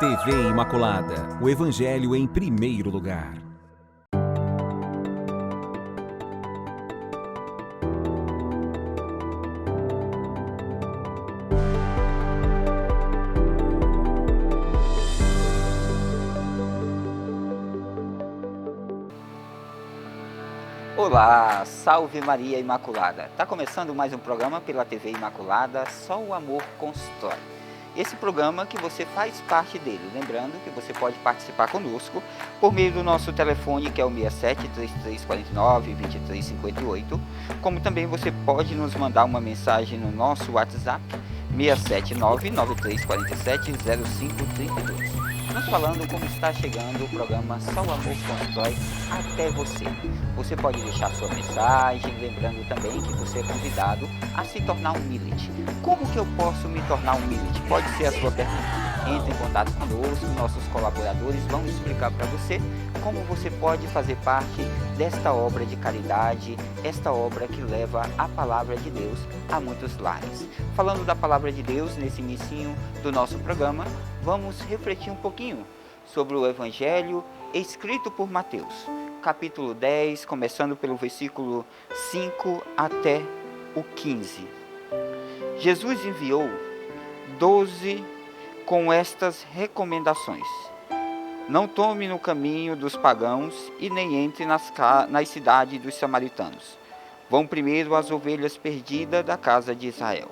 TV Imaculada, o Evangelho em primeiro lugar. Olá, salve Maria Imaculada! Está começando mais um programa pela TV Imaculada, Só o Amor Constrói. Esse programa que você faz parte dele, lembrando que você pode participar conosco por meio do nosso telefone, que é o 67 3349 2358, como também você pode nos mandar uma mensagem no nosso WhatsApp 679 9347 0532. Nos falando como está chegando o programa Só o Amor Constrói até você. Você pode deixar sua mensagem, lembrando também que você é convidado a se tornar um milite. Como que eu posso me tornar um milite? Pode ser a sua pergunta. Entre em contato conosco, nossos colaboradores vão explicar para você como você pode fazer parte desta obra de caridade, esta obra que leva a palavra de Deus a muitos lares. Falando da palavra de Deus, nesse inicinho do nosso programa, vamos refletir um pouquinho sobre o Evangelho escrito por Mateus, capítulo 10, começando pelo versículo 5 até o 15. Jesus enviou 12 com estas recomendações: não tome no caminho dos pagãos e nem entre nas cidades dos samaritanos. Vão primeiro às ovelhas perdidas da casa de Israel.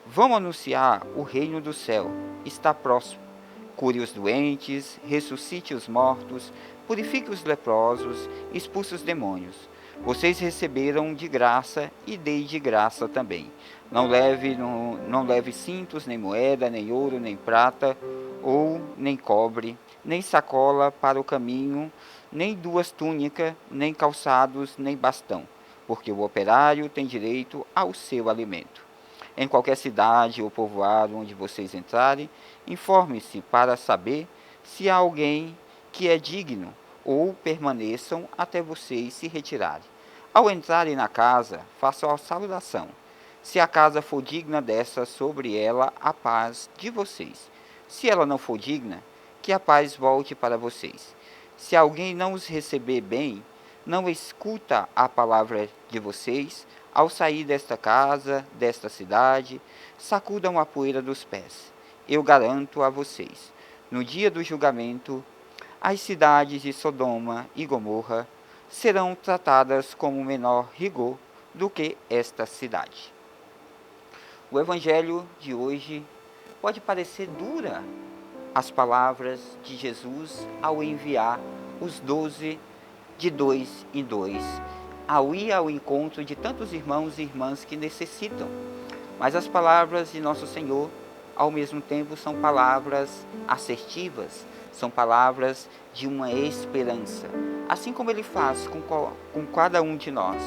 Vão anunciar o reino do céu, está próximo. Cure os doentes, ressuscite os mortos, purifique os leprosos, expulse os demônios. Vocês receberam de graça e dei de graça também. Não leve cintos, nem moeda, nem ouro, nem prata, ou nem cobre, nem sacola para o caminho, nem 2 túnicas, nem calçados, nem bastão, porque o operário tem direito ao seu alimento. Em qualquer cidade ou povoado onde vocês entrarem, informe-se para saber se há alguém que é digno, ou permaneçam até vocês se retirarem. Ao entrarem na casa, façam a saudação. Se a casa for digna dessa, sobre ela a paz de vocês. Se ela não for digna, que a paz volte para vocês. Se alguém não os receber bem, não escuta a palavra de vocês, ao sair desta casa, desta cidade, sacudam a poeira dos pés. Eu garanto a vocês, no dia do julgamento, as cidades de Sodoma e Gomorra serão tratadas com menor rigor do que esta cidade. O Evangelho de hoje pode parecer dura as palavras de Jesus ao enviar os 12 de 2 em 2, ao ir ao encontro de tantos irmãos e irmãs que necessitam. Mas as palavras de Nosso Senhor, ao mesmo tempo, são palavras assertivas, são palavras de uma esperança. Assim como Ele faz com cada um de nós,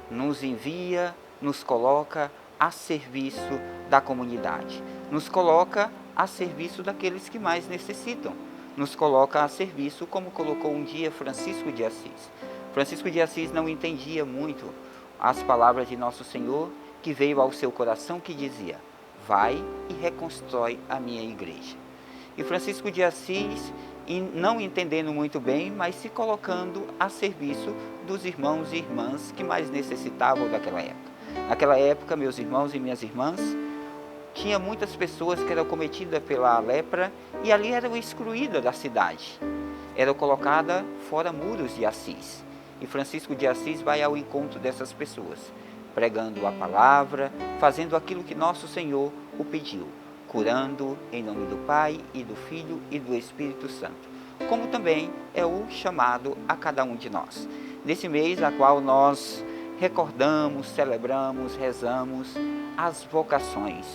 nos envia, nos coloca a serviço da comunidade, nos coloca a serviço daqueles que mais necessitam, nos coloca a serviço como colocou um dia Francisco de Assis. Francisco de Assis não entendia muito as palavras de Nosso Senhor, que veio ao seu coração, que dizia: vai e reconstrói a minha igreja. E Francisco de Assis, não entendendo muito bem, mas se colocando a serviço dos irmãos e irmãs que mais necessitavam daquela época. Naquela época, meus irmãos e minhas irmãs, tinha muitas pessoas que eram cometidas pela lepra e ali eram excluídas da cidade. Eram colocadas fora muros de Assis. E Francisco de Assis vai ao encontro dessas pessoas, pregando a palavra, fazendo aquilo que Nosso Senhor o pediu, curando em nome do Pai e do Filho e do Espírito Santo, como também é o chamado a cada um de nós. Nesse mês a qual nós recordamos, celebramos, rezamos as vocações.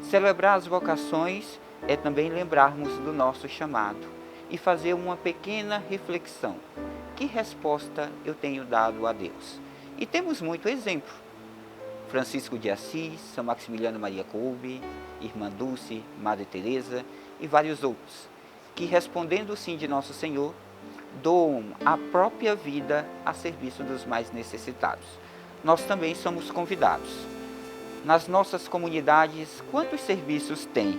Celebrar as vocações é também lembrarmos do nosso chamado e fazer uma pequena reflexão. Que resposta eu tenho dado a Deus? E temos muito exemplo. Francisco de Assis, São Maximiliano Maria Kolbe, Irmã Dulce, Madre Teresa e vários outros, que respondendo sim de Nosso Senhor, doam a própria vida a serviço dos mais necessitados. Nós também somos convidados. Nas nossas comunidades, quantos serviços tem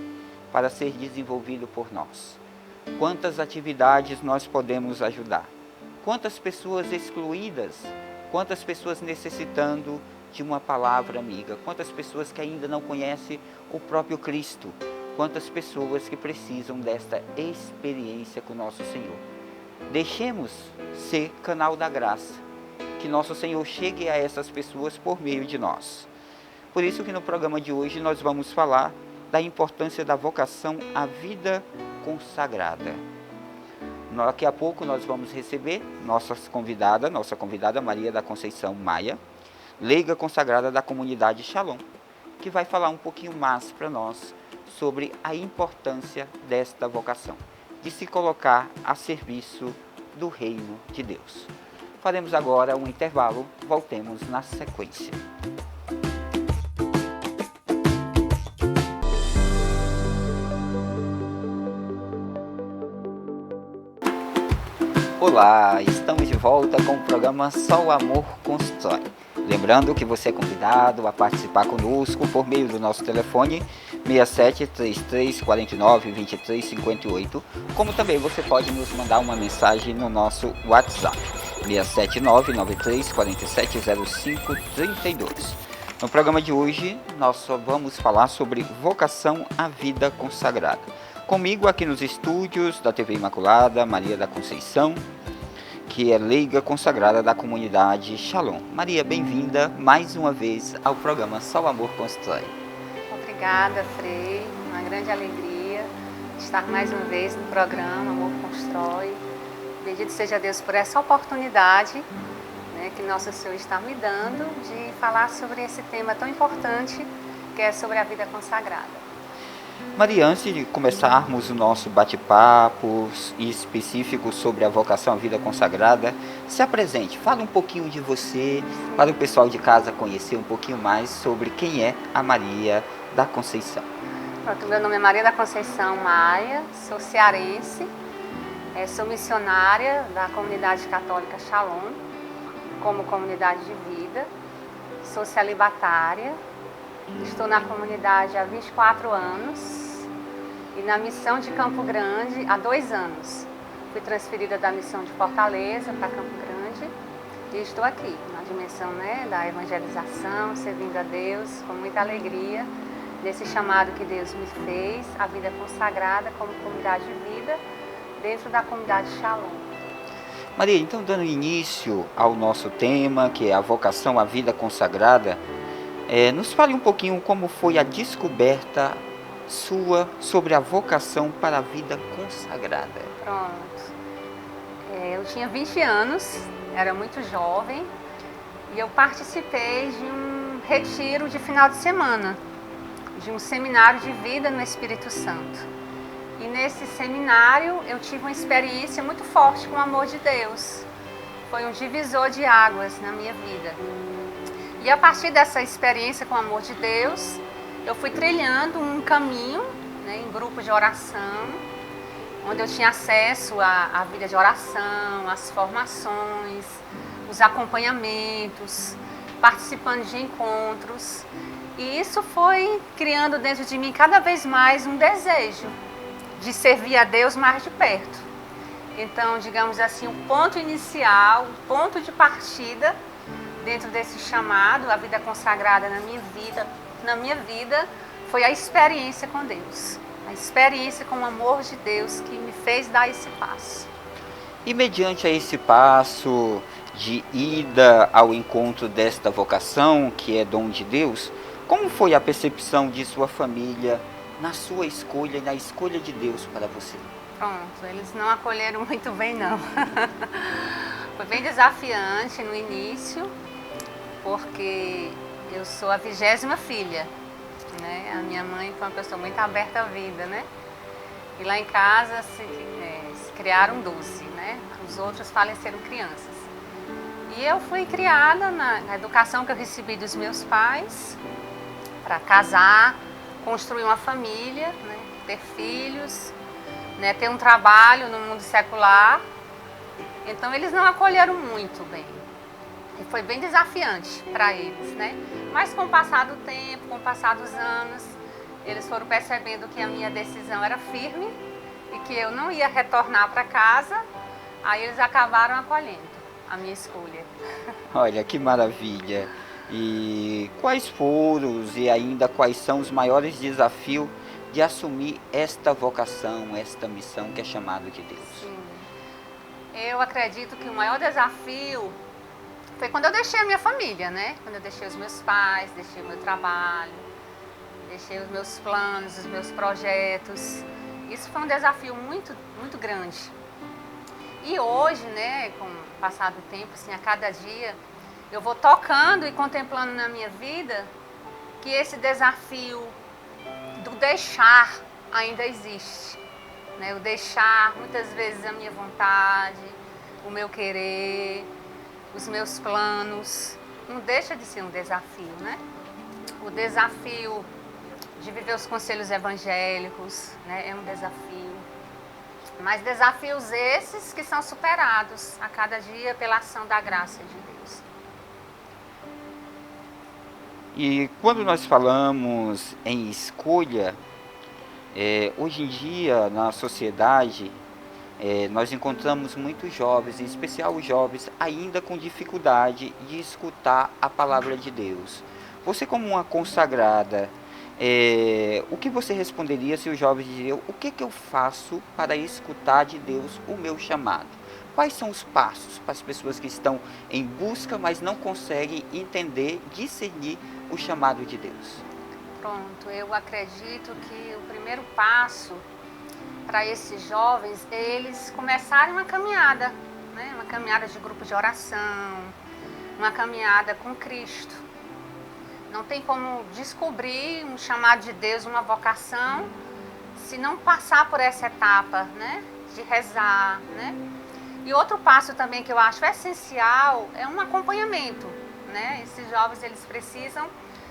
para ser desenvolvido por nós? Quantas atividades nós podemos ajudar? Quantas pessoas excluídas? Quantas pessoas necessitando de uma palavra amiga? Quantas pessoas que ainda não conhecem o próprio Cristo? Quantas pessoas que precisam desta experiência com nosso Senhor? Deixemos ser canal da graça, que nosso Senhor chegue a essas pessoas por meio de nós. Por isso que no programa de hoje nós vamos falar da importância da vocação à vida consagrada. Daqui a pouco nós vamos receber nossa convidada Maria da Conceição Maia, leiga consagrada da comunidade Shalom, que vai falar um pouquinho mais para nós sobre a importância desta vocação, de se colocar a serviço do reino de Deus. Faremos agora um intervalo, voltemos na sequência. Olá, estamos de volta com o programa Só o Amor Constrói. Lembrando que você é convidado a participar conosco por meio do nosso telefone 67 33 49 23 58, como também você pode nos mandar uma mensagem no nosso WhatsApp 679 93 47 05 32. No programa de hoje nós só vamos falar sobre vocação à vida consagrada. Comigo aqui nos estúdios da TV Imaculada, Maria da Conceição, que é leiga consagrada da comunidade Shalom. Maria, bem-vinda mais uma vez ao programa Só o Amor Constrói. Obrigada, Frei. Uma grande alegria estar mais uma vez no programa Amor Constrói. Bendito seja Deus por essa oportunidade, né, que Nosso Senhor está me dando de falar sobre esse tema tão importante que é sobre a vida consagrada. Maria, antes de começarmos o nosso bate-papo específico sobre a vocação à vida consagrada, se apresente, fala um pouquinho de você, para o pessoal de casa conhecer um pouquinho mais sobre quem é a Maria da Conceição. Pronto, meu nome é Maria da Conceição Maia, sou cearense, sou missionária da comunidade católica Shalom, como comunidade de vida, sou celibatária. Estou na comunidade há 24 anos e na missão de Campo Grande há 2 anos. Fui transferida da missão de Fortaleza para Campo Grande e estou aqui na dimensão, né, da evangelização, servindo a Deus com muita alegria nesse chamado que Deus me fez, a vida consagrada como comunidade de vida dentro da comunidade Shalom. Maria, então dando início ao nosso tema, que é a vocação à vida consagrada, nos fale um pouquinho como foi a descoberta sua sobre a vocação para a vida consagrada. Pronto. Eu tinha 20 anos, era muito jovem, e eu participei de um retiro de final de semana, de um seminário de vida no Espírito Santo. E nesse seminário eu tive uma experiência muito forte com o amor de Deus. Foi um divisor de águas na minha vida. E a partir dessa experiência com o amor de Deus, eu fui trilhando um caminho, né, em grupo de oração, onde eu tinha acesso à vida de oração, às formações, os acompanhamentos, participando de encontros. E isso foi criando dentro de mim cada vez mais um desejo de servir a Deus mais de perto. Então, digamos assim, o ponto inicial, o ponto de partida dentro desse chamado, a vida consagrada na minha vida, foi a experiência com Deus. A experiência com o amor de Deus que me fez dar esse passo. E mediante a esse passo de ida ao encontro desta vocação, que é dom de Deus, como foi a percepção de sua família na sua escolha e na escolha de Deus para você? Pronto, eles não acolheram muito bem, não. Foi bem desafiante no início, porque eu sou a 20ª filha, né? A minha mãe foi uma pessoa muito aberta à vida, né? E lá em casa se criaram 12, né? Os outros faleceram crianças. E eu fui criada na educação que eu recebi dos meus pais, para casar, construir uma família, né? Ter filhos, né? Ter um trabalho no mundo secular. Então eles não acolheram muito bem. E foi bem desafiante para eles, né? Mas com o passar do tempo, com o passar dos anos, eles foram percebendo que a minha decisão era firme e que eu não ia retornar para casa, aí eles acabaram acolhendo a minha escolha. Olha que maravilha. E quais foram e ainda quais são os maiores desafios de assumir esta vocação, esta missão que é chamado de Deus? Sim. Eu acredito que o maior desafio foi quando eu deixei a minha família, né? Quando eu deixei os meus pais, deixei o meu trabalho, deixei os meus planos, os meus projetos. Isso foi um desafio muito, muito grande. E hoje, né, com o passar do tempo, assim, a cada dia, eu vou tocando e contemplando na minha vida que esse desafio do deixar ainda existe. Né? O deixar, muitas vezes, a minha vontade, o meu querer, os meus planos, não deixa de ser um desafio, né? O desafio de viver os conselhos evangélicos, né, é um desafio. Mas desafios esses que são superados a cada dia pela ação da graça de Deus. E quando nós falamos em escolha, hoje em dia na sociedade nós encontramos muitos jovens, em especial os jovens, ainda com dificuldade de escutar a palavra de Deus. Você como uma consagrada, o que você responderia se os jovens diriam, o que eu faço para escutar de Deus o meu chamado? Quais são os passos para as pessoas que estão em busca, mas não conseguem entender, discernir o chamado de Deus? Pronto, eu acredito que o primeiro passo para esses jovens é eles começarem uma caminhada, né? Uma caminhada de grupo de oração, uma caminhada com Cristo. Não tem como descobrir um chamado de Deus, uma vocação, se não passar por essa etapa, né? De rezar, né? E outro passo também que eu acho essencial é um acompanhamento, né? Esses jovens, eles precisam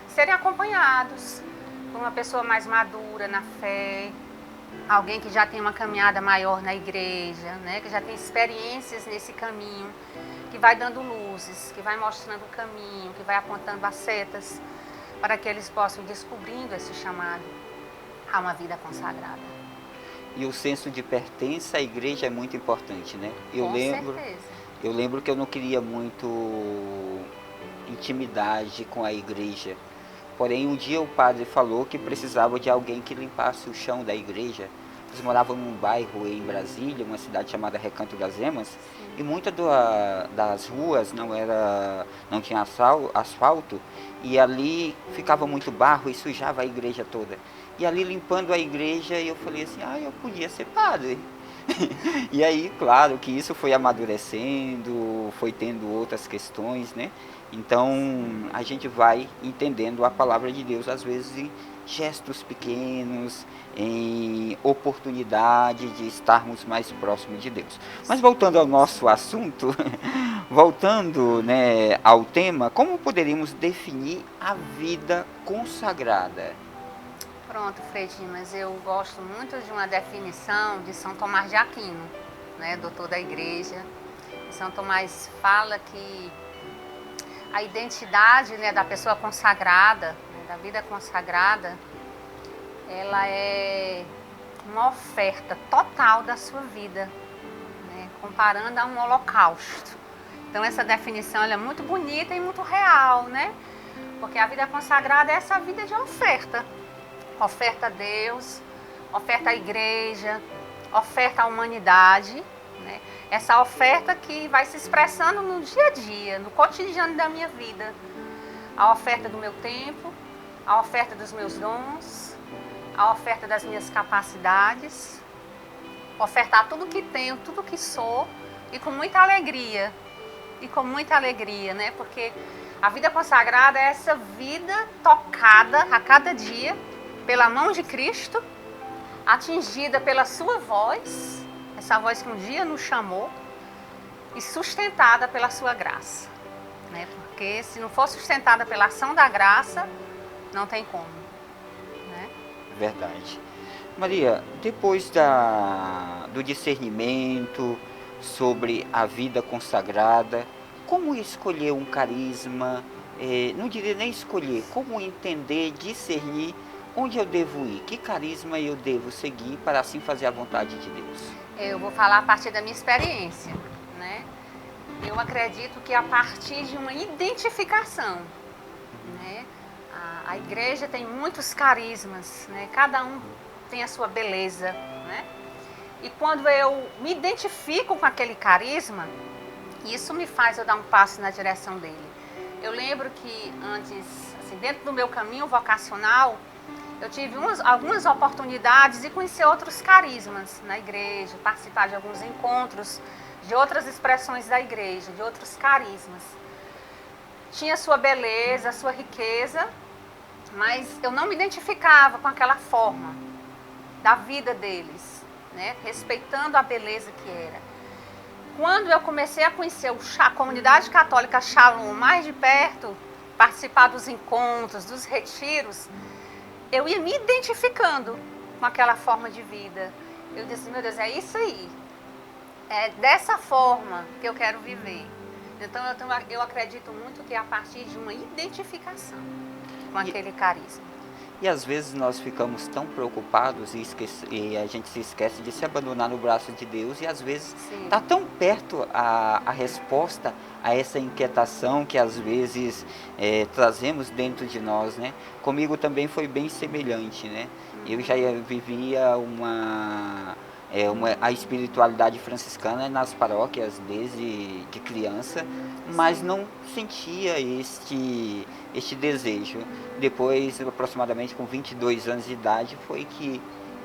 serem acompanhados por uma pessoa mais madura na fé, alguém que já tem uma caminhada maior na igreja, né? Que já tem experiências nesse caminho, que vai dando luzes, que vai mostrando o caminho, que vai apontando as setas, para que eles possam ir descobrindo esse chamado a uma vida consagrada. E o senso de pertença à igreja é muito importante, né? Com certeza. Eu lembro que eu não queria muito intimidade com a igreja. Porém, um dia o padre falou que precisava de alguém que limpasse o chão da igreja. Eles moravam num bairro em Brasília, uma cidade chamada Recanto das Emas, sim. E muitas das ruas não tinha asfalto, e ali ficava muito barro e sujava a igreja toda. E ali limpando a igreja, eu falei assim, eu podia ser padre. E aí, claro que isso foi amadurecendo, foi tendo outras questões, né? Então, a gente vai entendendo a palavra de Deus, às vezes, em gestos pequenos, em oportunidade de estarmos mais próximos de Deus. Mas voltando ao nosso assunto, voltando, né, ao tema, como poderíamos definir a vida consagrada? Pronto, Frei Dimas, eu gosto muito de uma definição de São Tomás de Aquino, né, doutor da igreja. São Tomás fala que a identidade, né, da pessoa consagrada, né, da vida consagrada, ela é uma oferta total da sua vida, né, comparando a um holocausto. Então essa definição ela é muito bonita e muito real, né? Porque a vida consagrada é essa vida de oferta. Oferta a Deus, oferta à igreja, oferta à humanidade, né? Essa oferta que vai se expressando no dia a dia, no cotidiano da minha vida. A oferta do meu tempo, a oferta dos meus dons, a oferta das minhas capacidades, ofertar tudo que tenho, tudo que sou e com muita alegria, né? Porque a vida consagrada é essa vida tocada a cada dia pela mão de Cristo, atingida pela sua voz, essa voz que um dia nos chamou, e sustentada pela sua graça, né? Porque se não for sustentada pela ação da graça, não tem como, né? Verdade. Maria, depois do discernimento sobre a vida consagrada, como escolher um carisma? Não diria nem escolher, como entender, discernir onde eu devo ir? Que carisma eu devo seguir para assim fazer a vontade de Deus? Eu vou falar a partir da minha experiência, né? Eu acredito que a partir de uma identificação, né? A igreja tem muitos carismas, né? Cada um tem a sua beleza, né? E quando eu me identifico com aquele carisma, isso me faz eu dar um passo na direção dele. Eu lembro que antes, assim, dentro do meu caminho vocacional, eu tive algumas oportunidades de conhecer outros carismas na igreja, participar de alguns encontros, de outras expressões da igreja, de outros carismas. Tinha sua beleza, sua riqueza, mas eu não me identificava com aquela forma da vida deles, né? Respeitando a beleza que era. Quando eu comecei a conhecer a comunidade católica Shalom mais de perto, participar dos encontros, dos retiros, eu ia me identificando com aquela forma de vida. Eu disse, meu Deus, é isso aí. É dessa forma que eu quero viver. Então eu acredito muito que é a partir de uma identificação com aquele carisma. E às vezes nós ficamos tão preocupados e a gente se esquece de se abandonar no braço de Deus, e às vezes está tão perto a resposta a essa inquietação que às vezes trazemos dentro de nós, né? Comigo também foi bem semelhante, né? Eu já vivia a espiritualidade franciscana nas paróquias desde de criança, mas não sentia este desejo. Depois, aproximadamente com 22 anos de idade, foi que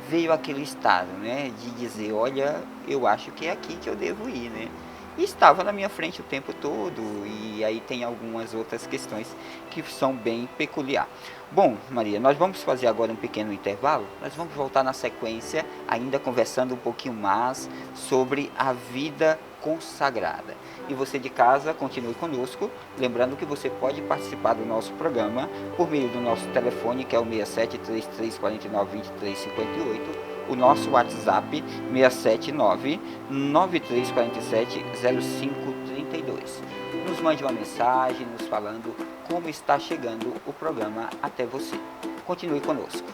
veio aquele estado, né, de dizer, olha, eu acho que é aqui que eu devo ir, né? E estava na minha frente o tempo todo, e aí tem algumas outras questões que são bem peculiares. Bom, Maria, nós vamos fazer agora um pequeno intervalo, nós vamos voltar na sequência, ainda conversando um pouquinho mais sobre a vida consagrada. E você de casa, continue conosco, lembrando que você pode participar do nosso programa por meio do nosso telefone, que é o 6733492358, o nosso WhatsApp 679-9347-0532. Nos mande uma mensagem nos falando como está chegando o programa até você. Continue conosco.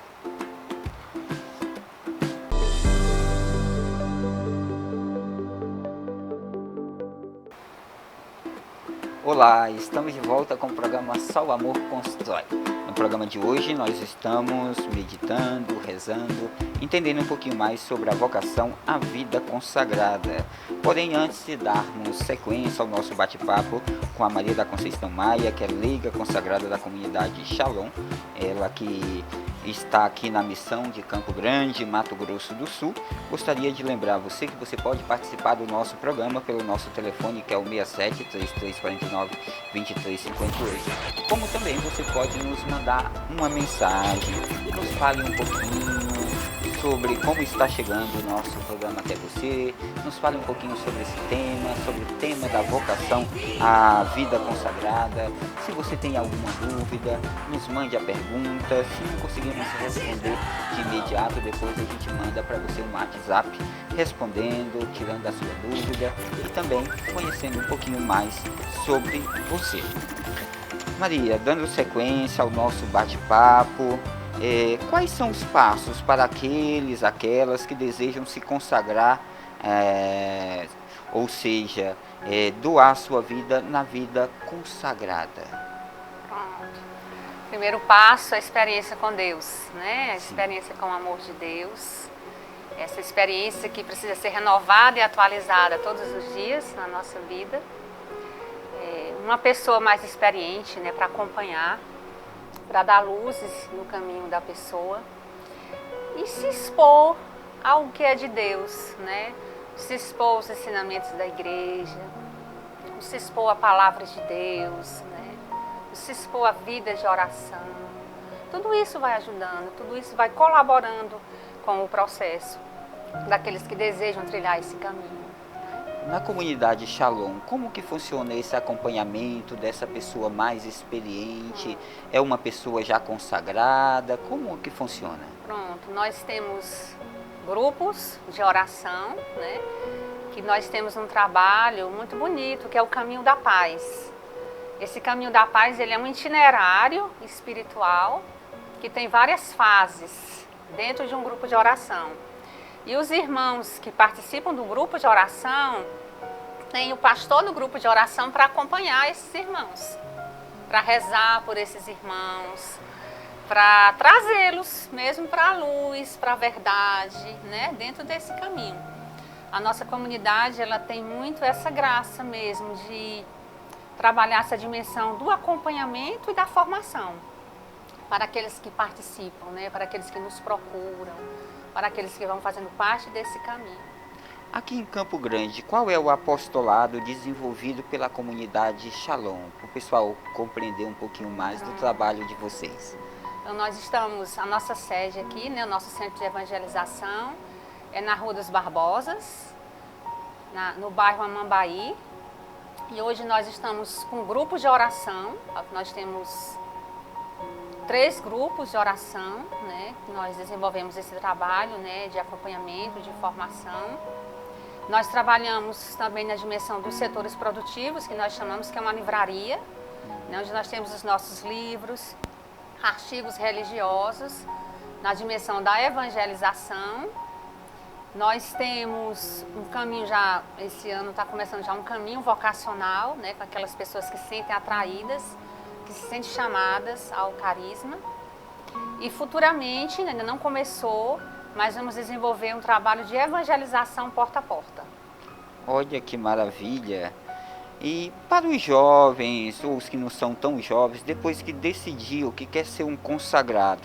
Olá, estamos de volta com o programa Só o Amor Constrói. No programa de hoje nós estamos meditando, rezando, entendendo um pouquinho mais sobre a vocação à vida consagrada. Porém, antes de darmos sequência ao nosso bate-papo com a Maria da Conceição Maia, que é leiga consagrada da comunidade Shalom, ela que está aqui na missão de Campo Grande, Mato Grosso do Sul, gostaria de lembrar você que você pode participar do nosso programa pelo nosso telefone, que é o 67-3349-2358. Como também você pode nos mandar uma mensagem, nos fale um pouquinho sobre como está chegando o nosso programa até você, nos fale um pouquinho sobre esse tema, sobre o tema da vocação à vida consagrada. Se você tem alguma dúvida, nos mande a pergunta. Se não conseguirmos responder de imediato, depois a gente manda para você um WhatsApp respondendo, tirando a sua dúvida e também conhecendo um pouquinho mais sobre você. Maria, dando sequência ao nosso bate-papo, quais são os passos para aquelas que desejam se consagrar, ou seja, doar sua vida na vida consagrada? Pronto. Primeiro passo é a experiência com Deus, né? A experiência com o amor de Deus. Essa experiência que precisa ser renovada e atualizada todos os dias na nossa vida. Uma pessoa mais experiente, né, para acompanhar, para dar luzes no caminho da pessoa e se expor ao que é de Deus, né? Se expor aos ensinamentos da igreja, se expor a palavra de Deus, né? Se expor a vida de oração. Tudo isso vai ajudando, tudo isso vai colaborando com o processo daqueles que desejam trilhar esse caminho. Na comunidade Shalom, como que funciona esse acompanhamento dessa pessoa mais experiente? É uma pessoa já consagrada? Como que funciona? Pronto, nós temos grupos de oração, né? Que nós temos um trabalho muito bonito, que é o Caminho da Paz. Esse Caminho da Paz, ele é um itinerário espiritual que tem várias fases dentro de um grupo de oração. E os irmãos que participam do grupo de oração, tem o pastor do grupo de oração para acompanhar esses irmãos, para rezar por esses irmãos, para trazê-los mesmo para a luz, para a verdade, né, dentro desse caminho. A nossa comunidade, ela tem muito essa graça mesmo de trabalhar essa dimensão do acompanhamento e da formação para aqueles que participam, né, para aqueles que nos procuram, para aqueles que vão fazendo parte desse caminho. Aqui em Campo Grande, qual é o apostolado desenvolvido pela comunidade Shalom? Para o pessoal compreender um pouquinho mais do trabalho de vocês. Então, nós estamos, a nossa sede aqui, né, o nosso centro de evangelização é na Rua dos Barbosas, no bairro Amambaí. E hoje nós estamos com grupos de oração, nós temos 3 grupos de oração, né, que nós desenvolvemos esse trabalho, né, de acompanhamento, de formação. Nós trabalhamos também na dimensão dos setores produtivos, que nós chamamos que é uma livraria, né, onde nós temos os nossos livros, artigos religiosos, na dimensão da evangelização. Nós temos um caminho já, esse ano está começando já um caminho vocacional, né, com aquelas pessoas que se sentem atraídas, que se sentem chamadas ao carisma. E futuramente, ainda não começou, mas vamos desenvolver um trabalho de evangelização porta a porta. Olha que maravilha! E para os jovens, ou os que não são tão jovens, depois que decidiu que quer ser um consagrado,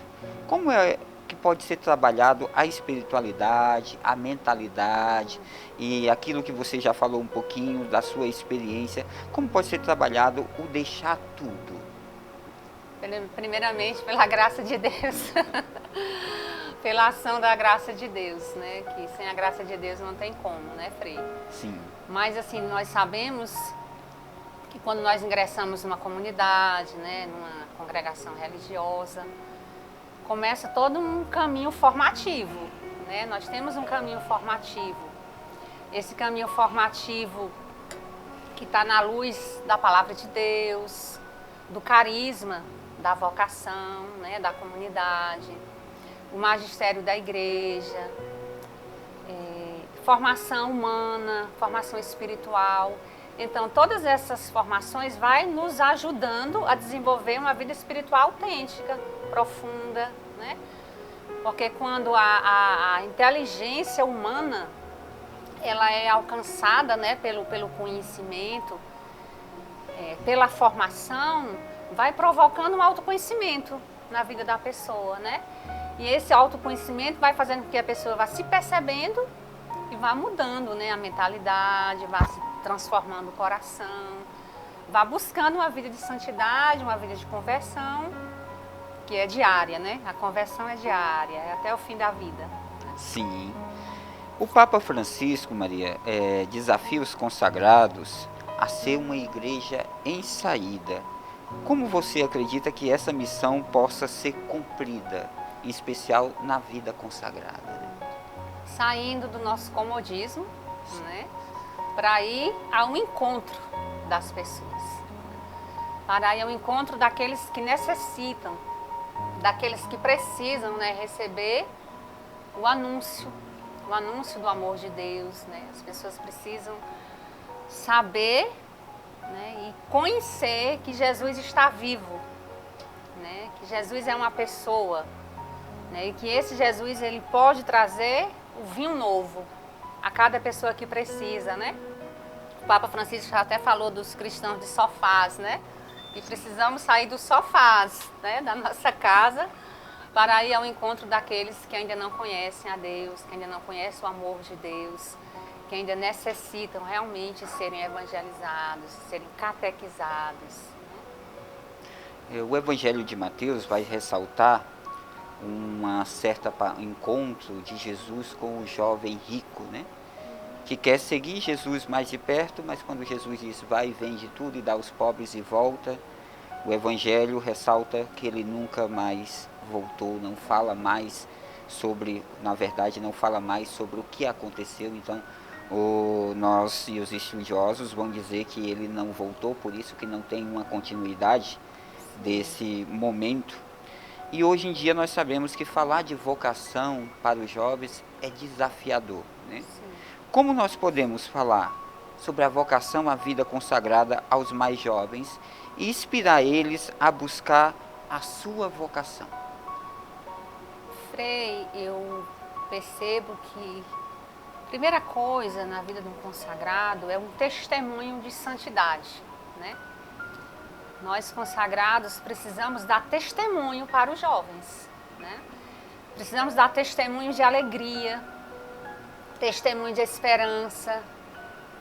como é que pode ser trabalhado a espiritualidade, a mentalidade e aquilo que você já falou um pouquinho da sua experiência, como pode ser trabalhado o deixar tudo? Primeiramente, pela graça de Deus, pela ação da graça de Deus, né? Que sem a graça de Deus não tem como, né, Frei? Sim. Mas assim, nós sabemos que quando nós ingressamos numa comunidade, né, numa congregação religiosa, começa todo um caminho formativo, né? Nós temos um caminho formativo. Esse caminho formativo que está na luz da palavra de Deus, do carisma, da vocação, né, da comunidade, o magistério da igreja, formação humana, formação espiritual. Então, todas essas formações vai nos ajudando a desenvolver uma vida espiritual autêntica, profunda, né? Porque quando a inteligência humana ela é alcançada, né, pelo conhecimento, pela formação, vai provocando um autoconhecimento na vida da pessoa, né? E esse autoconhecimento vai fazendo com que a pessoa vá se percebendo e vá mudando, né, a mentalidade, vá se transformando o coração, vá buscando uma vida de santidade, uma vida de conversão, que é diária, né? A conversão é diária, é até o fim da vida. Sim. O Papa Francisco, Maria, desafia os consagrados a ser uma igreja em saída. Como você acredita que essa missão possa ser cumprida, em especial na vida consagrada? Né? Saindo do nosso comodismo, né, para ir ao encontro das pessoas, para ir ao encontro daqueles que necessitam, daqueles que precisam, né, receber o anúncio do amor de Deus, né? As pessoas precisam saber, né, e conhecer que Jesus está vivo, né? Que Jesus é uma pessoa, né? E que esse Jesus ele pode trazer o vinho novo a cada pessoa que precisa, né? O Papa Francisco já até falou dos cristãos de sofás, né? E precisamos sair dos sofás, né, da nossa casa para ir ao encontro daqueles que ainda não conhecem a Deus, que ainda não conhecem o amor de Deus, que ainda necessitam realmente serem evangelizados, serem catequizados. O Evangelho de Mateus vai ressaltar uma certa encontro de Jesus com o jovem rico, né? Que quer seguir Jesus mais de perto, mas quando Jesus diz vai e vende tudo e dá aos pobres e volta, o Evangelho ressalta que ele nunca mais voltou, não fala mais sobre, na verdade não fala mais sobre o que aconteceu. Então nós e os estudiosos vão dizer que ele não voltou, por isso que não tem uma continuidade desse momento. E hoje em dia nós sabemos que falar de vocação para os jovens é desafiador, né? Sim. Como nós podemos falar sobre a vocação à vida consagrada aos mais jovens e inspirar eles a buscar a sua vocação? Frei, eu percebo que a primeira coisa na vida de um consagrado é um testemunho de santidade, né? Nós consagrados precisamos dar testemunho para os jovens, né? Precisamos dar testemunho de alegria, testemunho de esperança,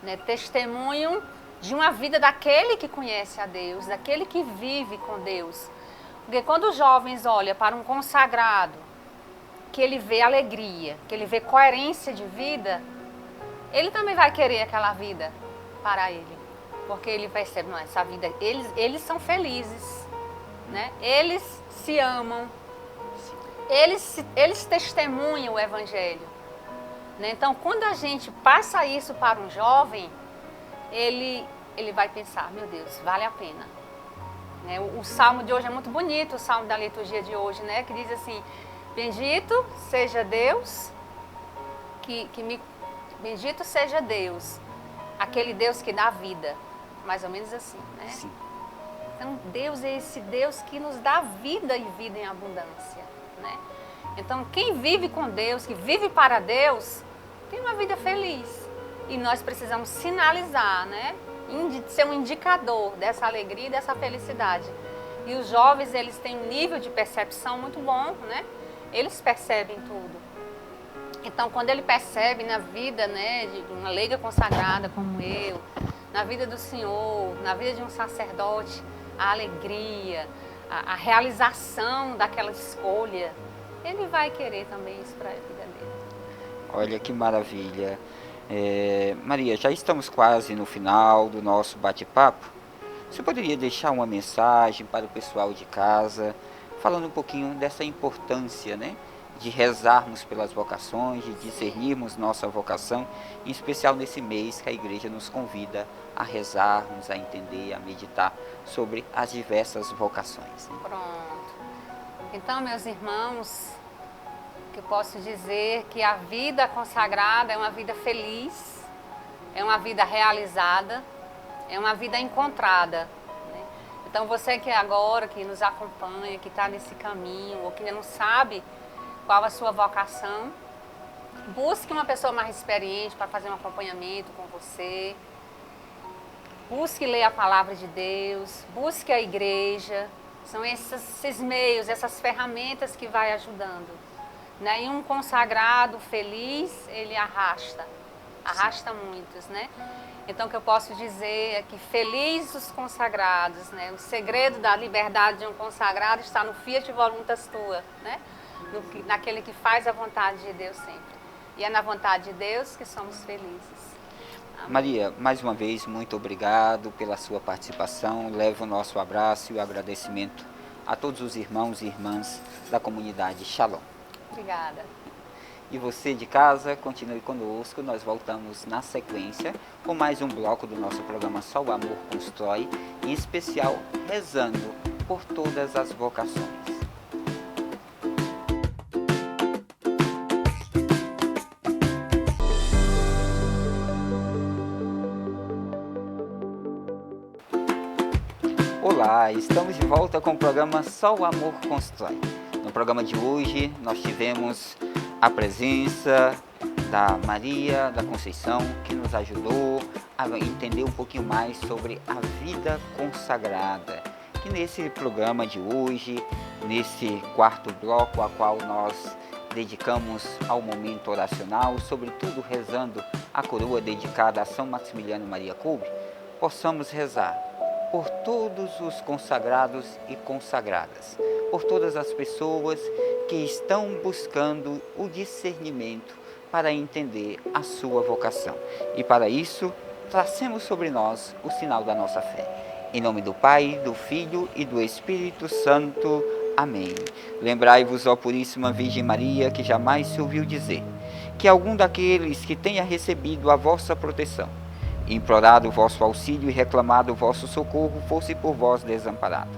né? Testemunho de uma vida daquele que conhece a Deus, daquele que vive com Deus. Porque quando os jovens olham para um consagrado, que ele vê alegria, que ele vê coerência de vida, ele também vai querer aquela vida para ele. Porque ele percebe, não, essa vida, eles são felizes, né? Eles se amam, eles testemunham o Evangelho, né? Então, quando a gente passa isso para um jovem, ele vai pensar, meu Deus, vale a pena. Né? O salmo de hoje é muito bonito, o salmo da liturgia de hoje, né? Que diz assim, bendito seja Deus, bendito seja Deus, aquele Deus que dá vida. Mais ou menos assim, né? Sim. Então, Deus é esse Deus que nos dá vida e vida em abundância, né? Então, quem vive com Deus, que vive para Deus, tem uma vida feliz. E nós precisamos sinalizar, né? Ser um indicador dessa alegria e dessa felicidade. E os jovens, eles têm um nível de percepção muito bom, né? Eles percebem tudo. Então, quando ele percebe na vida, né, de uma leiga consagrada como eu, na vida do Senhor, na vida de um sacerdote, a alegria, a realização daquela escolha, ele vai querer também isso para a vida dele. Olha que maravilha. Maria, já estamos quase no final do nosso bate-papo. Você poderia deixar uma mensagem para o pessoal de casa, falando um pouquinho dessa importância, né, de rezarmos pelas vocações, de discernirmos nossa vocação, em especial nesse mês que a igreja nos convida a rezarmos, a entender, a meditar sobre as diversas vocações. Pronto. Então, meus irmãos, que eu posso dizer que a vida consagrada é uma vida feliz, é uma vida realizada, é uma vida encontrada. Né? Então, você que agora, que nos acompanha, que está nesse caminho, ou que não sabe qual a sua vocação, busque uma pessoa mais experiente para fazer um acompanhamento com você. Busque ler a palavra de Deus, busque a igreja. São esses meios, essas ferramentas que vai ajudando. Né? E um consagrado feliz, ele arrasta muitos, né? Então, o que eu posso dizer é que felizes os consagrados, né? O segredo da liberdade de um consagrado está no Fiat Voluntas Tua, né? Naquele que faz a vontade de Deus sempre. E é na vontade de Deus que somos felizes. Amém. Maria, mais uma vez, muito obrigado pela sua participação. Levo o nosso abraço e o agradecimento a todos os irmãos e irmãs da comunidade Shalom. Obrigada. E você de casa, continue conosco. Nós voltamos na sequência com mais um bloco do nosso programa Só o Amor Constrói, em especial rezando por todas as vocações. Olá, estamos de volta com o programa Só o Amor Constrói. No programa de hoje nós tivemos a presença da Maria da Conceição, que nos ajudou a entender um pouquinho mais sobre a vida consagrada. Que nesse programa de hoje, nesse quarto bloco, a qual nós dedicamos ao momento oracional, sobretudo rezando a coroa dedicada a São Maximiliano Maria Kolbe, possamos rezar por todos os consagrados e consagradas, por todas as pessoas que estão buscando o discernimento para entender a sua vocação. E para isso, tracemos sobre nós o sinal da nossa fé. Em nome do Pai, do Filho e do Espírito Santo. Amém. Lembrai-vos, ó Puríssima Virgem Maria, que jamais se ouviu dizer que algum daqueles que tenha recebido a vossa proteção, implorado o vosso auxílio e reclamado o vosso socorro, fosse por vós desamparado.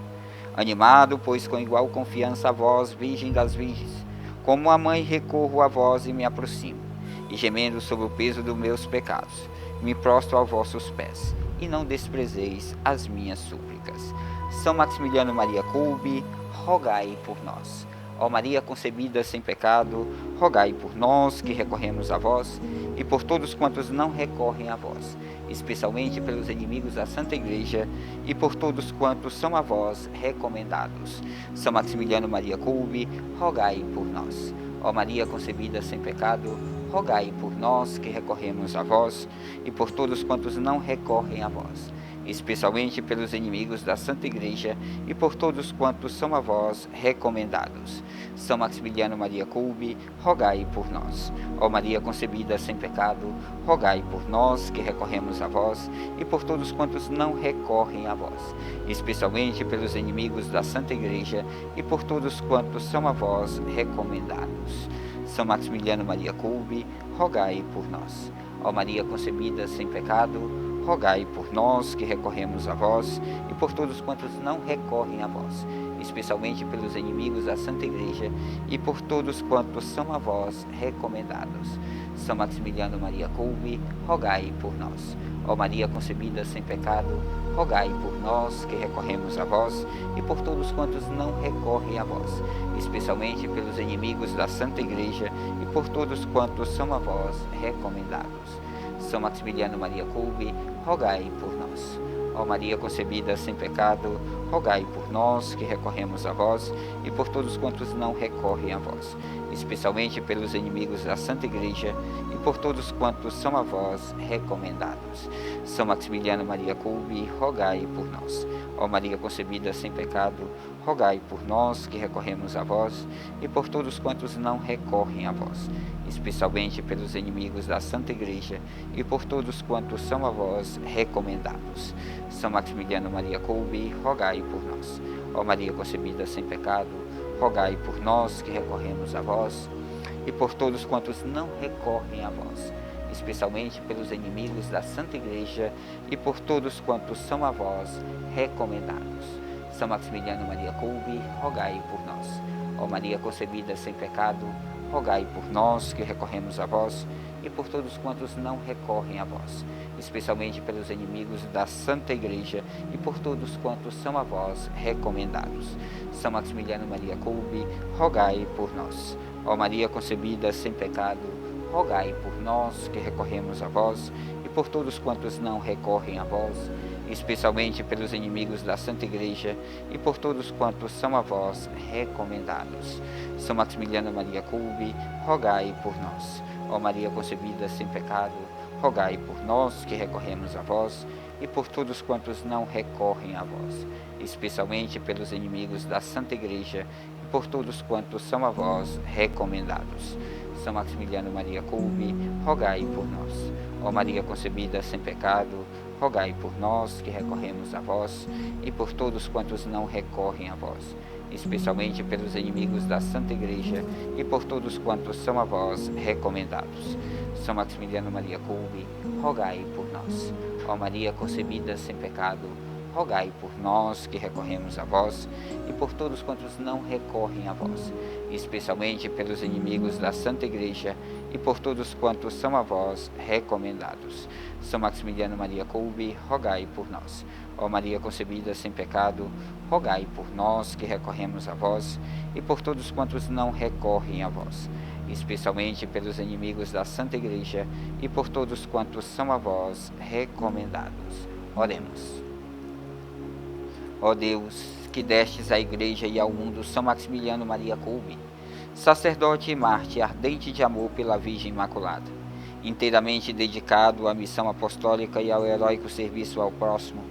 Animado, pois com igual confiança a vós, Virgem das Virgens, como a mãe recorro a vós e me aproximo, e gemendo sob o peso dos meus pecados, me prostro aos vossos pés, e não desprezeis as minhas súplicas. São Maximiliano Maria Kolbe, rogai por nós. Ó Maria concebida sem pecado, rogai por nós que recorremos a vós, e por todos quantos não recorrem a vós, especialmente pelos inimigos da Santa Igreja, e por todos quantos são a vós recomendados. São Maximiliano Maria Kolbe, rogai por nós. Ó Maria concebida sem pecado, rogai por nós que recorremos a vós, e por todos quantos não recorrem a vós, especialmente pelos inimigos da Santa Igreja, e por todos quantos são a vós recomendados. São Maximiliano Maria Kolbe, rogai por nós. Ó Maria concebida sem pecado, rogai por nós que recorremos a vós, e por todos quantos não recorrem a vós, especialmente pelos inimigos da Santa Igreja, e por todos quantos são a vós recomendados. São Maximiliano Maria Kolbe, rogai por nós. Ó Maria concebida sem pecado, rogai por nós que recorremos a vós, e por todos quantos não recorrem a vós, especialmente pelos inimigos da Santa Igreja, e por todos quantos são a vós recomendados. São Maximiliano Maria Kolbe, rogai por nós. Ó Maria concebida sem pecado, rogai por nós que recorremos a vós, e por todos quantos não recorrem a vós, especialmente pelos inimigos da Santa Igreja, e por todos quantos são a vós recomendados. São Maximiliano Maria Kolbe, rogai por nós. Ó Maria concebida sem pecado, rogai por nós que recorremos a vós, e por todos quantos não recorrem a vós, especialmente pelos inimigos da Santa Igreja, e por todos quantos são a vós recomendados. São Maximiliano Maria Kolbe, rogai por nós. Ó Maria concebida sem pecado, rogai por nós que recorremos a vós, e por todos quantos não recorrem a vós, especialmente pelos inimigos da Santa Igreja, e por todos quantos são a vós recomendados. São Maximiliano Maria Kolbe, rogai por nós. Ó Maria concebida sem pecado, rogai por nós que recorremos a vós, e por todos quantos não recorrem a vós, especialmente pelos inimigos da Santa Igreja, e por todos quantos são a vós recomendados. São Maximiliano Maria Kolbe, rogai por nós. Ó Maria concebida sem pecado, rogai por nós que recorremos a vós, e por todos quantos não recorrem a vós, especialmente pelos inimigos da Santa Igreja, e por todos quantos são a vós recomendados. São Maximiliano Maria Kolbe, rogai por nós. Ó Maria concebida sem pecado, rogai por nós que recorremos a vós, e por todos quantos não recorrem a vós, especialmente pelos inimigos da Santa Igreja, e por todos quantos são a vós recomendados. São Maximiliano Maria Kolbe, rogai por nós. Ó Maria concebida sem pecado, rogai por nós que recorremos a vós, e por todos quantos não recorrem a vós, especialmente pelos inimigos da Santa Igreja, e por todos quantos são a vós recomendados. São Maximiliano Maria Kolbe, rogai por nós. Ó Maria concebida sem pecado, rogai por nós que recorremos a vós, e por todos quantos não recorrem a vós, especialmente pelos inimigos da Santa Igreja, e por todos quantos são a vós recomendados. São Maximiliano Maria Kolbe, rogai por nós. Ó Maria concebida sem pecado, rogai por nós que recorremos a vós, e por todos quantos não recorrem a vós, especialmente pelos inimigos da Santa Igreja, e por todos quantos são a vós recomendados. São Maximiliano Maria Kolbe, rogai por nós. Ó Maria concebida sem pecado, rogai por nós que recorremos a vós, e por todos quantos não recorrem a vós, especialmente pelos inimigos da Santa Igreja, e por todos quantos são a vós recomendados. Oremos. Ó Deus, que destes à Igreja e ao mundo São Maximiliano Maria Kolbe, sacerdote e mártir ardente de amor pela Virgem Imaculada, inteiramente dedicado à missão apostólica e ao heróico serviço ao próximo,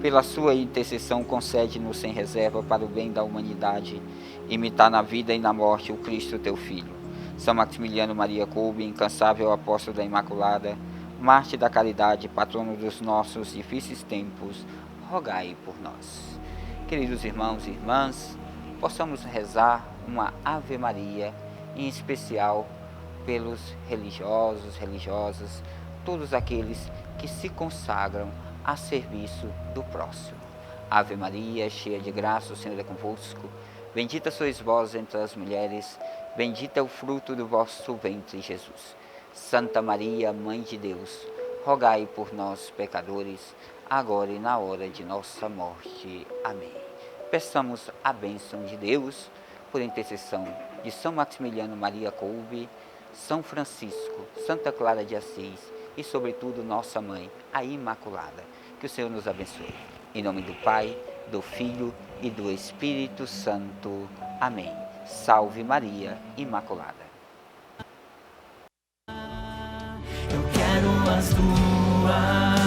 pela sua intercessão concede-nos sem reserva para o bem da humanidade, imitar na vida e na morte o Cristo teu Filho. São Maximiliano Maria Kolbe, incansável apóstolo da Imaculada, mártir da caridade, patrono dos nossos difíceis tempos, rogai por nós. Queridos irmãos e irmãs, possamos rezar uma Ave Maria, em especial pelos religiosos, religiosas, todos aqueles que se consagram a serviço do próximo. Ave Maria, cheia de graça, o Senhor é convosco. Bendita sois vós entre as mulheres, bendito é o fruto do vosso ventre, Jesus. Santa Maria, Mãe de Deus, rogai por nós, pecadores, agora e na hora de nossa morte. Amém. Peçamos a bênção de Deus, por intercessão de São Maximiliano Maria Kolbe, São Francisco, Santa Clara de Assis e, sobretudo, nossa Mãe, a Imaculada. Que o Senhor nos abençoe. Em nome do Pai, do Filho e do Espírito Santo. Amém. Salve Maria Imaculada. Eu quero as tuas